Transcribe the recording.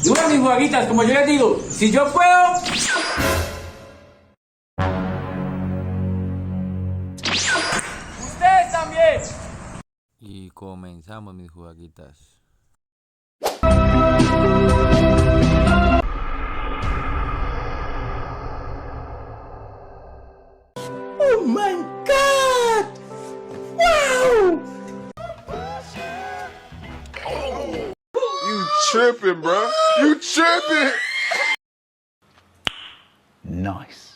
Y bueno, mis jueguitas, como yo les digo, si yo puedo... ¡Ustedes también! Y comenzamos, mis jugaguitas. Oh my God! Wow! You tripping, bro. You tripping. Nice.